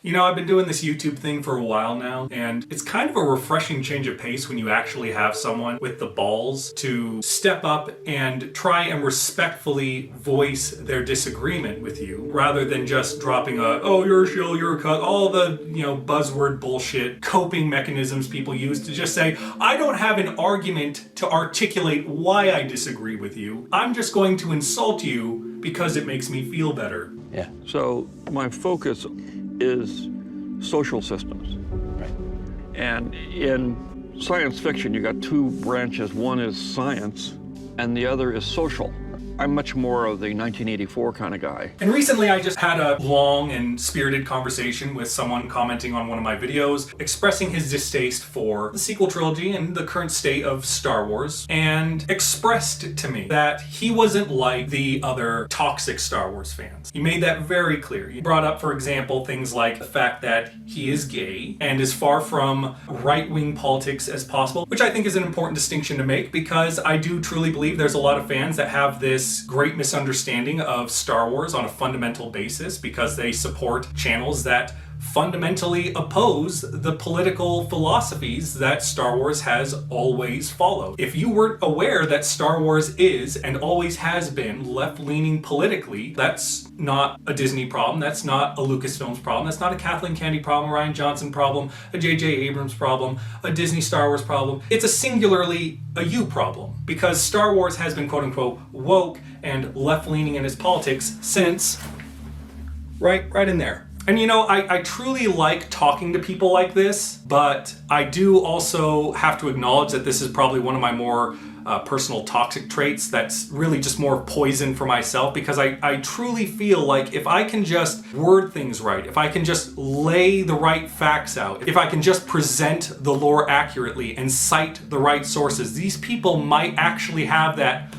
You know, I've been doing this YouTube thing for a while now, and it's kind of a refreshing change of pace when you actually have someone with the balls to step up and try and respectfully voice their disagreement with you, rather than just dropping oh, you're a shill, you're a cuck, all the, buzzword bullshit coping mechanisms people use to just say, I don't have an argument to articulate why I disagree with you. I'm just going to insult you because it makes me feel better. Yeah. So my focus is social systems. Right. And in science fiction, you got two branches. One is science, and the other is social. I'm much more of the 1984 kind of guy. And recently I just had a long and spirited conversation with someone commenting on one of my videos, expressing his distaste for the sequel trilogy and the current state of Star Wars, and expressed to me that he wasn't like the other toxic Star Wars fans. He made that very clear. He brought up, for example, things like the fact that he is gay and is far from right-wing politics as possible, which I think is an important distinction to make, because I do truly believe there's a lot of fans that have this great misunderstanding of Star Wars on a fundamental basis because they support channels that fundamentally oppose the political philosophies that Star Wars has always followed. If you weren't aware that Star Wars is and always has been left-leaning politically, that's not a Disney problem, that's not a Lucasfilm's problem, that's not a Kathleen Kennedy problem, a Rian Johnson problem, a J.J. Abrams problem, a Disney Star Wars problem. It's a singularly a you problem, because Star Wars has been quote-unquote woke and left-leaning in its politics since right in there. And I truly like talking to people like this, but I do also have to acknowledge that this is probably one of my more personal toxic traits that's really just more poison for myself, because I truly feel like if I can just word things right, if I can just lay the right facts out, if I can just present the lore accurately and cite the right sources, these people might actually have that,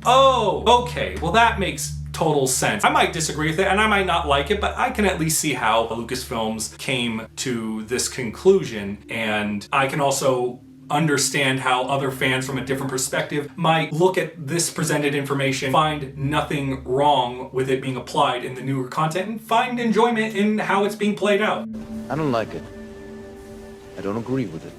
oh, okay, well that makes total sense. I might disagree with it and I might not like it, but I can at least see how Lucasfilms came to this conclusion, and I can also understand how other fans from a different perspective might look at this presented information, find nothing wrong with it being applied in the newer content, and find enjoyment in how it's being played out. I don't like it. I don't agree with it.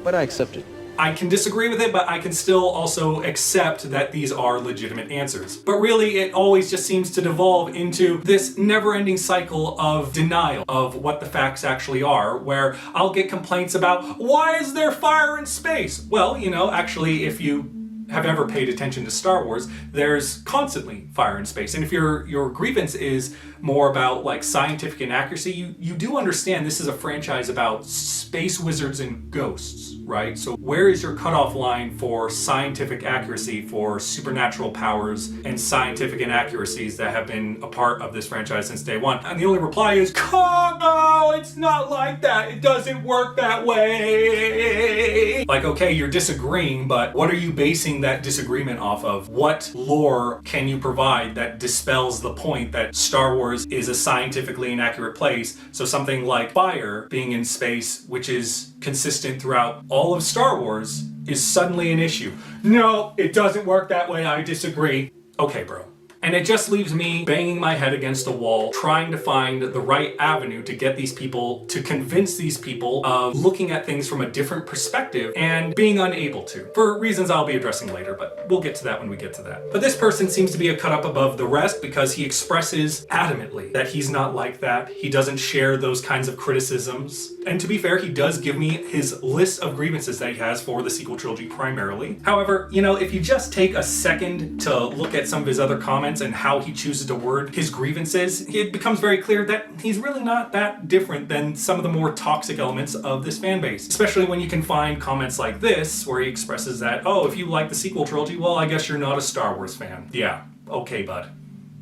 But I accept it. I can disagree with it, but I can still also accept that these are legitimate answers. But really, it always just seems to devolve into this never-ending cycle of denial of what the facts actually are, where I'll get complaints about, why is there fire in space? Well, actually, if you have ever paid attention to Star Wars, there's constantly fire in space. And if your grievance is more about like scientific inaccuracy, you do understand this is a franchise about space wizards and ghosts, right? So where is your cutoff line for scientific accuracy, for supernatural powers and scientific inaccuracies that have been a part of this franchise since day one? And the only reply is, no, it's not like that. It doesn't work that way. Like, okay, you're disagreeing, but what are you basing that disagreement off of? What lore can you provide that dispels the point that Star Wars is a scientifically inaccurate place? So something like fire being in space, which is consistent throughout all of Star Wars, is suddenly an issue. No, it doesn't work that way. I disagree. Okay, bro. And it just leaves me banging my head against a wall, trying to find the right avenue to get these people, to convince these people of looking at things from a different perspective, and being unable to, for reasons I'll be addressing later, but we'll get to that when we get to that. But this person seems to be a cut up above the rest because he expresses adamantly that he's not like that. He doesn't share those kinds of criticisms. And to be fair, he does give me his list of grievances that he has for the sequel trilogy primarily. However, if you just take a second to look at some of his other comments and how he chooses to word his grievances, it becomes very clear that he's really not that different than some of the more toxic elements of this fan base. Especially when you can find comments like this, where he expresses that, oh, if you like the sequel trilogy, well, I guess you're not a Star Wars fan. Yeah, okay, bud.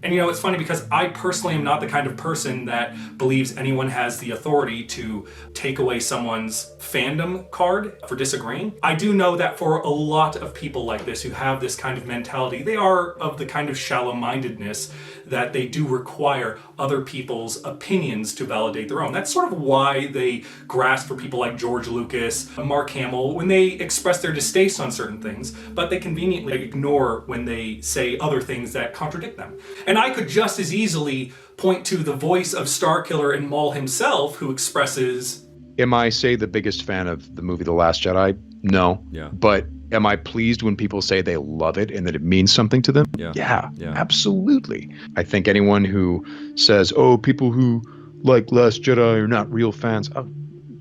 And it's funny because I personally am not the kind of person that believes anyone has the authority to take away someone's fandom card for disagreeing. I do know that for a lot of people like this who have this kind of mentality, they are of the kind of shallow-mindedness that they do require other people's opinions to validate their own. That's sort of why they grasp for people like George Lucas, Mark Hamill, when they express their distaste on certain things, but they conveniently ignore when they say other things that contradict them. And And I could just as easily point to the voice of Starkiller and Maul himself, who expresses... Am I, say, the biggest fan of the movie The Last Jedi? No. Yeah. But am I pleased when people say they love it and that it means something to them? Yeah. Absolutely. I think anyone who says, oh, people who like Last Jedi are not real fans, oh,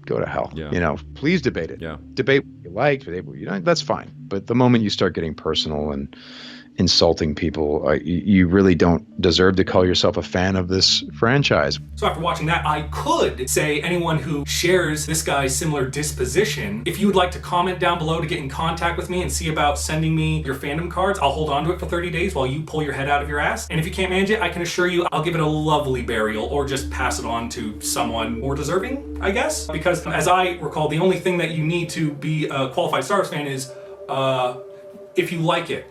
go to hell. Yeah. You know, please debate it. Yeah. Debate what you like, that's fine. But the moment you start getting personal and insulting people, you really don't deserve to call yourself a fan of this franchise. So after watching that, I could say anyone who shares this guy's similar disposition, if you would like to comment down below to get in contact with me and see about sending me your fandom cards, I'll hold on to it for 30 days while you pull your head out of your ass. And if you can't manage it, I can assure you I'll give it a lovely burial or just pass it on to someone more deserving, I guess. Because as I recall, the only thing that you need to be a qualified Star Wars fan is if you like it.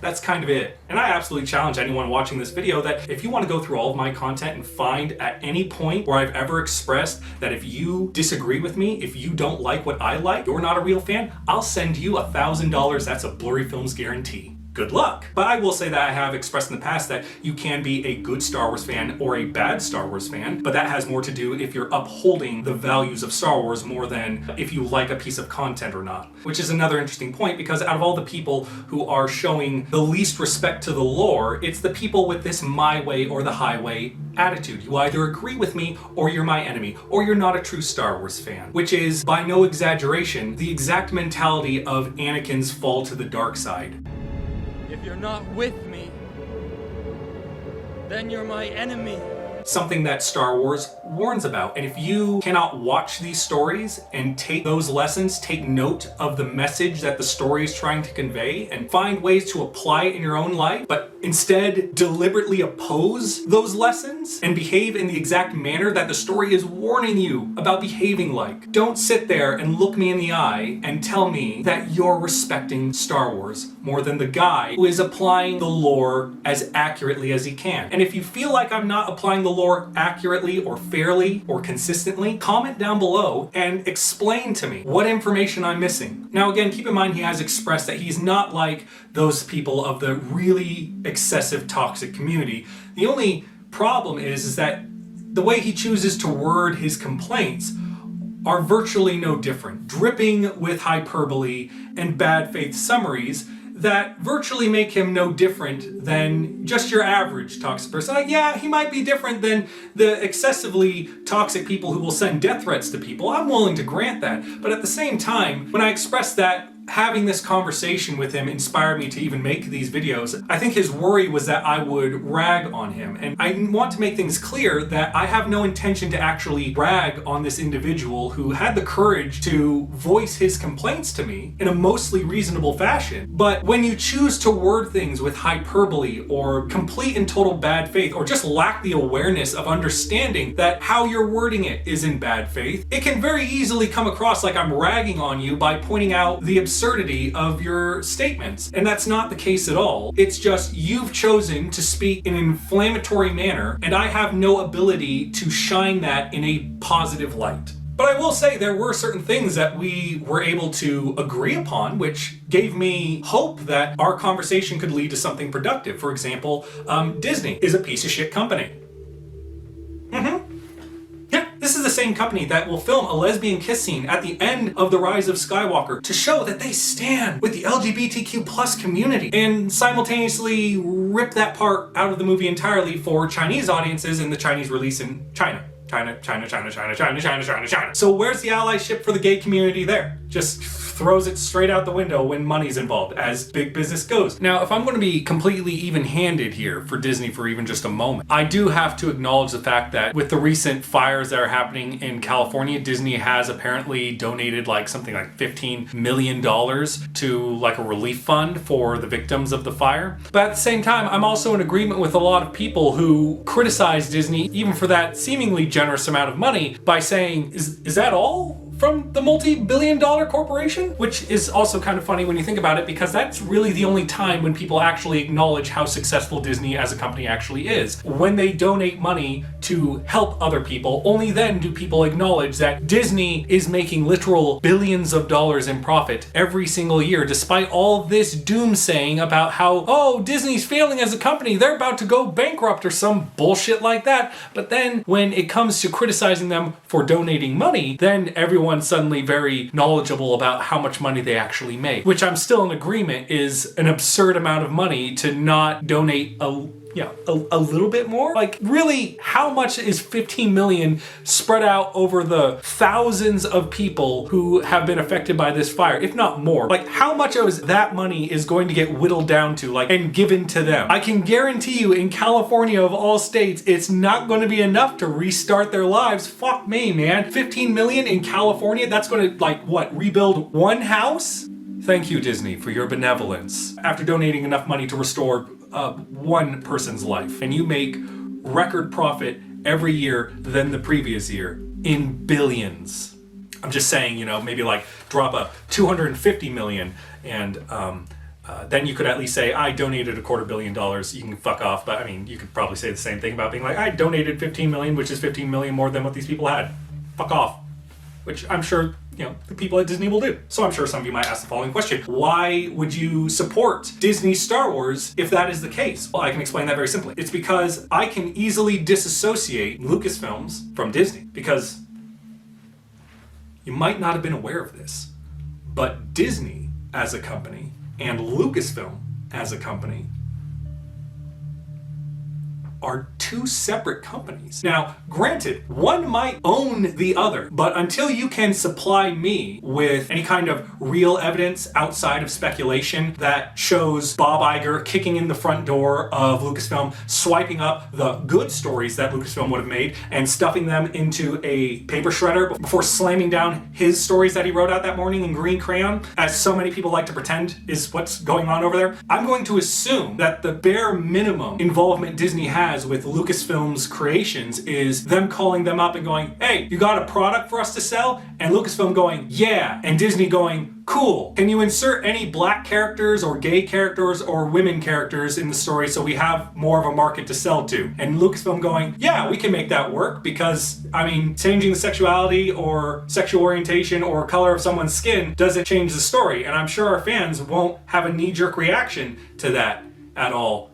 That's kind of it. And I absolutely challenge anyone watching this video that if you want to go through all of my content and find at any point where I've ever expressed that if you disagree with me, if you don't like what I like, you're not a real fan, I'll send you $1,000. That's a Blurry Films guarantee. Good luck. But I will say that I have expressed in the past that you can be a good Star Wars fan or a bad Star Wars fan, but that has more to do if you're upholding the values of Star Wars more than if you like a piece of content or not. Which is another interesting point, because out of all the people who are showing the least respect to the lore, it's the people with this my way or the highway attitude. You either agree with me or you're my enemy, or you're not a true Star Wars fan. Which is, by no exaggeration, the exact mentality of Anakin's fall to the dark side. If you're not with me, then you're my enemy. Something that Star Wars warns about. And if you cannot watch these stories and take those lessons, take note of the message that the story is trying to convey and find ways to apply it in your own life, but instead deliberately oppose those lessons and behave in the exact manner that the story is warning you about behaving like, don't sit there and look me in the eye and tell me that you're respecting Star Wars more than the guy who is applying the lore as accurately as he can. And if you feel like I'm not applying the lore accurately or fairly or consistently, comment down below and explain to me what information I'm missing. Now again, keep in mind he has expressed that he's not like those people of the really excessive toxic community. The only problem is that the way he chooses to word his complaints are virtually no different, dripping with hyperbole and bad faith summaries that virtually make him no different than just your average toxic person. Like, yeah, he might be different than the excessively toxic people who will send death threats to people. I'm willing to grant that. But at the same time, when I express that, having this conversation with him inspired me to even make these videos. I think his worry was that I would rag on him. And I want to make things clear that I have no intention to actually rag on this individual who had the courage to voice his complaints to me in a mostly reasonable fashion. But when you choose to word things with hyperbole or complete and total bad faith, or just lack the awareness of understanding that how you're wording it is in bad faith, it can very easily come across like I'm ragging on you by pointing out the absurdity of your statements. And that's not the case at all. It's just you've chosen to speak in an inflammatory manner, and I have no ability to shine that in a positive light. But I will say there were certain things that we were able to agree upon, which gave me hope that our conversation could lead to something productive. For example, Disney is a piece of shit company. This is the same company that will film a lesbian kiss scene at the end of The Rise of Skywalker to show that they stand with the LGBTQ plus community, and simultaneously rip that part out of the movie entirely for Chinese audiences in the Chinese release in China. China. So where's the allyship for the gay community there? Just throws it straight out the window when money's involved, as big business goes. Now, if I'm going to be completely even-handed here for Disney for even just a moment, I do have to acknowledge the fact that with the recent fires that are happening in California, Disney has apparently donated something like $15 million to a relief fund for the victims of the fire. But at the same time, I'm also in agreement with a lot of people who criticize Disney, even for that seemingly generous amount of money, by saying, is that all from the multi-billion-dollar corporation? Which is also kind of funny when you think about it, because that's really the only time when people actually acknowledge how successful Disney as a company actually is. When they donate money to help other people. Only then do people acknowledge that Disney is making literal billions of dollars in profit every single year, despite all this doomsaying about how, oh, Disney's failing as a company, they're about to go bankrupt or some bullshit like that. But then when it comes to criticizing them for donating money, then everyone's suddenly very knowledgeable about how much money they actually make, which I'm still in agreement is an absurd amount of money to not donate a little bit more. Like, really, how much is 15 million spread out over the thousands of people who have been affected by this fire, if not more? Like, how much of that money is going to get whittled down to, like, and given to them? I can guarantee you, in California of all states, it's not going to be enough to restart their lives. Fuck me, man. 15 million in California? That's going to, like, what, rebuild one house? Thank you, Disney, for your benevolence. After donating enough money to restore one person's life, and you make record profit every year than the previous year in billions. I'm just saying, you know, maybe like drop a 250 million and then you could at least say, I donated $250 million. You can fuck off. But I mean, you could probably say the same thing about being like, I donated 15 million, which is 15 million more than what these people had. Fuck off. Which I'm sure, you know, the people at Disney will do. So I'm sure some of you might ask the following question. Why would you support Disney's Star Wars if that is the case? Well, I can explain that very simply. It's because I can easily disassociate Lucasfilms from Disney. Because you might not have been aware of this, but Disney as a company and Lucasfilm as a company are two separate companies. Now, granted, one might own the other, but until you can supply me with any kind of real evidence outside of speculation that shows Bob Iger kicking in the front door of Lucasfilm, swiping up the good stories that Lucasfilm would have made and stuffing them into a paper shredder before slamming down his stories that he wrote out that morning in green crayon, as so many people like to pretend is what's going on over there, I'm going to assume that the bare minimum involvement Disney has with Lucasfilm's creations is them calling them up and going, hey, you got a product for us to sell? And Lucasfilm going, yeah. And Disney going, cool. Can you insert any black characters or gay characters or women characters in the story so we have more of a market to sell to? And Lucasfilm going, yeah, we can make that work because, I mean, changing the sexuality or sexual orientation or color of someone's skin doesn't change the story. And I'm sure our fans won't have a knee-jerk reaction to that at all.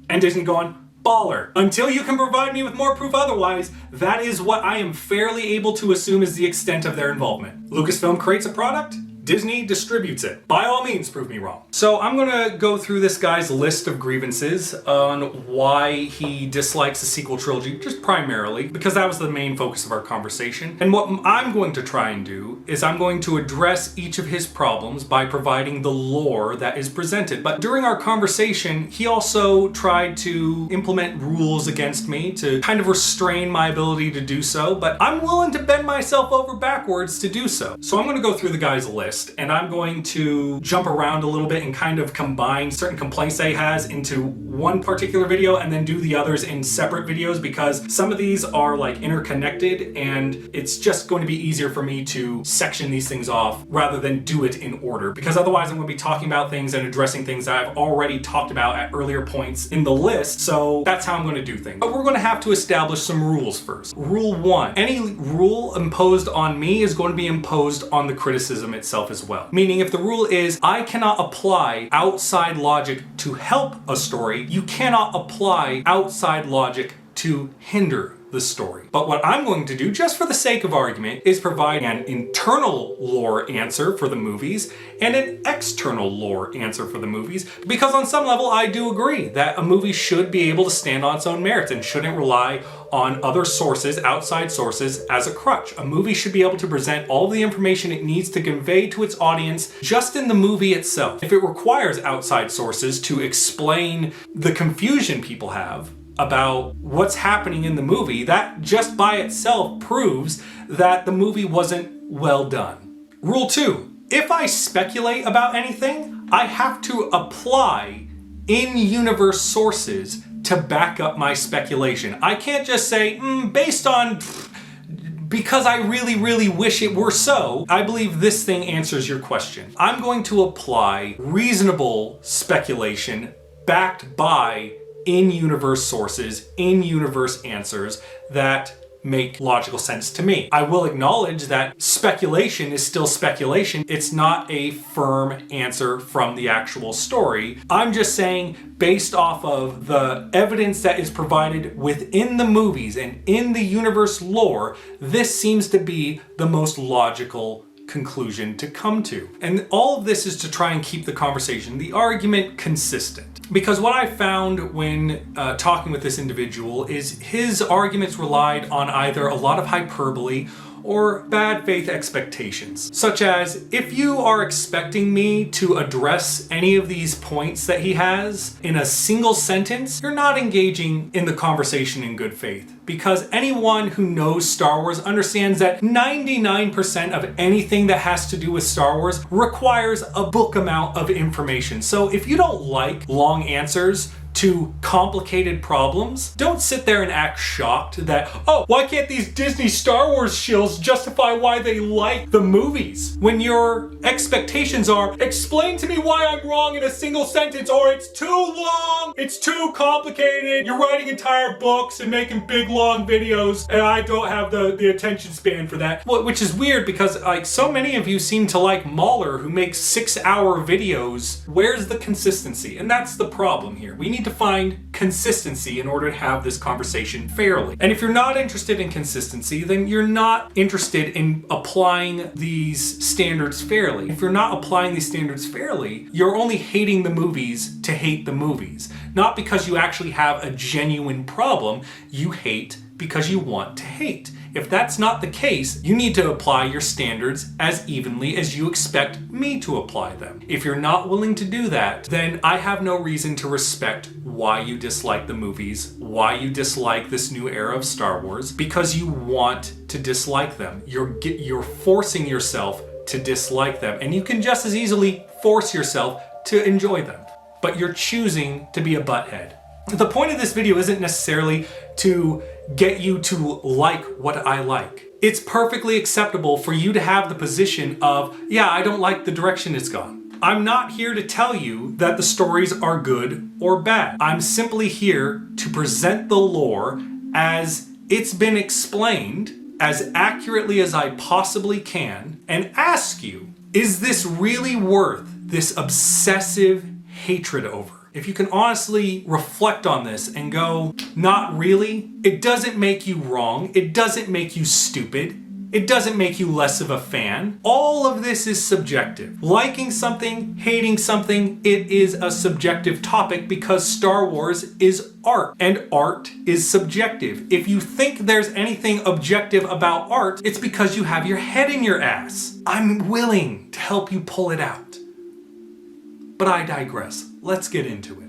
And Disney going, baller. Until you can provide me with more proof otherwise, that is what I am fairly able to assume is the extent of their involvement. Lucasfilm creates a product, Disney distributes it. By all means, prove me wrong. So I'm gonna go through this guy's list of grievances on why he dislikes the sequel trilogy, just primarily, because that was the main focus of our conversation. And what I'm going to try and do is I'm going to address each of his problems by providing the lore that is presented. But during our conversation, he also tried to implement rules against me to kind of restrain my ability to do so, but I'm willing to bend myself over backwards to do so. So I'm gonna go through the guy's list, and I'm going to jump around a little bit and kind of combine certain complaints that he has into one particular video and then do the others in separate videos, because some of these are like interconnected and it's just going to be easier for me to section these things off rather than do it in order, because otherwise I'm going to be talking about things and addressing things that I've already talked about at earlier points in the list. So that's how I'm going to do things. But we're going to have to establish some rules first. Rule 1. Any rule imposed on me is going to be imposed on the criticism itself as well. Meaning, if the rule is I cannot apply outside logic to help a story, you cannot apply outside logic to hinder the story. But what I'm going to do, just for the sake of argument, is provide an internal lore answer for the movies and an external lore answer for the movies, because on some level I do agree that a movie should be able to stand on its own merits and shouldn't rely on other sources, outside sources, as a crutch. A movie should be able to present all the information it needs to convey to its audience just in the movie itself. If it requires outside sources to explain the confusion people have about what's happening in the movie, that just by itself proves that the movie wasn't well done. Rule 2. If I speculate about anything, I have to apply in-universe sources to back up my speculation. I can't just say, based on, because I really, really wish it were so, I believe this thing answers your question. I'm going to apply reasonable speculation backed by in-universe sources, in-universe answers that make logical sense to me. I will acknowledge that speculation is still speculation. It's not a firm answer from the actual story. I'm just saying, based off of the evidence that is provided within the movies and in the universe lore, this seems to be the most logical conclusion to come to. And all of this is to try and keep the conversation, the argument, consistent. Because what I found when talking with this individual is his arguments relied on either a lot of hyperbole or bad faith expectations. Such as, if you are expecting me to address any of these points that he has in a single sentence, you're not engaging in the conversation in good faith. Because anyone who knows Star Wars understands that 99% of anything that has to do with Star Wars requires a book amount of information. So if you don't like long answers to complicated problems, don't sit there and act shocked that, oh, why can't these Disney Star Wars shills justify why they like the movies? When your expectations are, explain to me why I'm wrong in a single sentence, or it's too long, it's too complicated, you're writing entire books and making big long videos, and I don't have the attention span for that. Well, which is weird because like so many of you seem to like Mahler, who makes 6-hour videos. Where's the consistency? And that's the problem here. We need to find consistency in order to have this conversation fairly. And if you're not interested in consistency, then you're not interested in applying these standards fairly. If you're not applying these standards fairly, you're only hating the movies to hate the movies. Not because you actually have a genuine problem, you hate because you want to hate. If that's not the case, you need to apply your standards as evenly as you expect me to apply them. If you're not willing to do that, then I have no reason to respect why you dislike the movies, why you dislike this new era of Star Wars, because you want to dislike them. You're forcing yourself to dislike them, and you can just as easily force yourself to enjoy them. But you're choosing to be a butthead. The point of this video isn't necessarily to get you to like what I like. It's perfectly acceptable for you to have the position of, yeah, I don't like the direction it's gone. I'm not here to tell you that the stories are good or bad. I'm simply here to present the lore as it's been explained as accurately as I possibly can and ask you, is this really worth this obsessive hatred over? If you can honestly reflect on this and go, not really, it doesn't make you wrong, it doesn't make you stupid, it doesn't make you less of a fan. All of this is subjective. Liking something, hating something, it is a subjective topic because Star Wars is art, and art is subjective. If you think there's anything objective about art, it's because you have your head in your ass. I'm willing to help you pull it out. But I digress. Let's get into it.